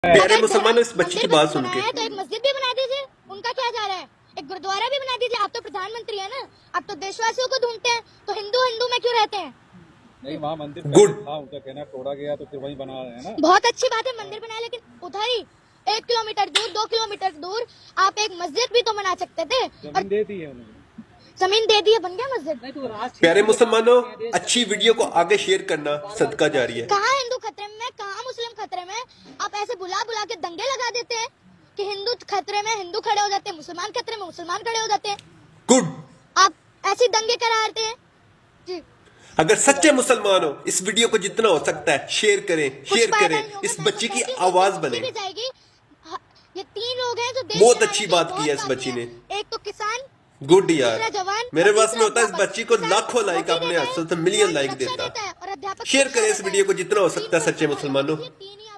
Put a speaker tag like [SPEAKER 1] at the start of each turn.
[SPEAKER 1] प्यारे मुसलमानों, इस बच्ची की बात सुन के
[SPEAKER 2] तो एक मस्जिद भी बना दीजिए, उनका क्या जा रहा है? एक गुरुद्वारा भी बना दीजिए। आप तो प्रधानमंत्री है ना, आप तो देशवासियों को ढूंढते हैं, तो हिंदू हिंदू में क्यों रहते हैं?
[SPEAKER 3] नहीं, वहाँ मंदिर
[SPEAKER 1] गुड
[SPEAKER 3] था, उनका कहना तोड़ा गया तो फिर वहीं बना रहे हैं ना।
[SPEAKER 2] बहुत अच्छी बात है, मंदिर बनाया, लेकिन उधर ही 1 किलोमीटर दूर, 2 किलोमीटर दूर आप एक मस्जिद भी तो बना सकते थे।
[SPEAKER 3] जमीन दे दी है उन्होंने।
[SPEAKER 2] जमीन दे दी है, बन गया मस्जिद।
[SPEAKER 1] प्यारे मुसलमानों, अच्छी वीडियो को आगे शेयर करना सदका जारी है।
[SPEAKER 2] कहाँ हिंदू खतरे में, कहाँ मुस्लिम खतरे में? आप ऐसे बुला बुला के दंगे लगा देते हैं कि हिंदू खतरे में हिंदू खड़े हो जाते हैं, मुसलमान खतरे में मुसलमान खड़े हो जाते हैं।
[SPEAKER 1] गुड।
[SPEAKER 2] आप ऐसे दंगे कराते हैं जी।
[SPEAKER 1] अगर सच्चे मुसलमान हो, इस वीडियो को जितना हो सकता है शेयर करें, इस बच्ची की आवाज बने।
[SPEAKER 2] भी जाएगी। ये 3 लोग हैं जो देश
[SPEAKER 1] बहुत
[SPEAKER 2] चलाने
[SPEAKER 1] अच्छी
[SPEAKER 2] के
[SPEAKER 1] बात की है इस
[SPEAKER 2] बहुत
[SPEAKER 1] बच्ची
[SPEAKER 2] काबिल
[SPEAKER 1] ने।
[SPEAKER 2] हैं। एक तो किसान,
[SPEAKER 1] गुड यार,
[SPEAKER 2] दूसरा जवान,
[SPEAKER 1] मेरे
[SPEAKER 2] और
[SPEAKER 1] पास में
[SPEAKER 2] तीसरा
[SPEAKER 1] होता है इस
[SPEAKER 2] अध्यापक।
[SPEAKER 1] बच्ची को
[SPEAKER 2] किसान
[SPEAKER 1] लाखों लाइक
[SPEAKER 2] नौकरी
[SPEAKER 1] अपने
[SPEAKER 2] देता
[SPEAKER 1] हाथों
[SPEAKER 2] है,
[SPEAKER 1] से मिलियन
[SPEAKER 2] किसान
[SPEAKER 1] लाइक
[SPEAKER 2] सुरक्षा
[SPEAKER 1] देता।
[SPEAKER 2] देता है और अध्यापक
[SPEAKER 1] शेयर
[SPEAKER 2] शिक्षा
[SPEAKER 1] करें इस
[SPEAKER 2] देता
[SPEAKER 1] वीडियो को
[SPEAKER 2] है।
[SPEAKER 1] जितना हो सकता है
[SPEAKER 2] तीन
[SPEAKER 1] सच्चे
[SPEAKER 2] को
[SPEAKER 1] मुसलमानों।
[SPEAKER 2] तीन ही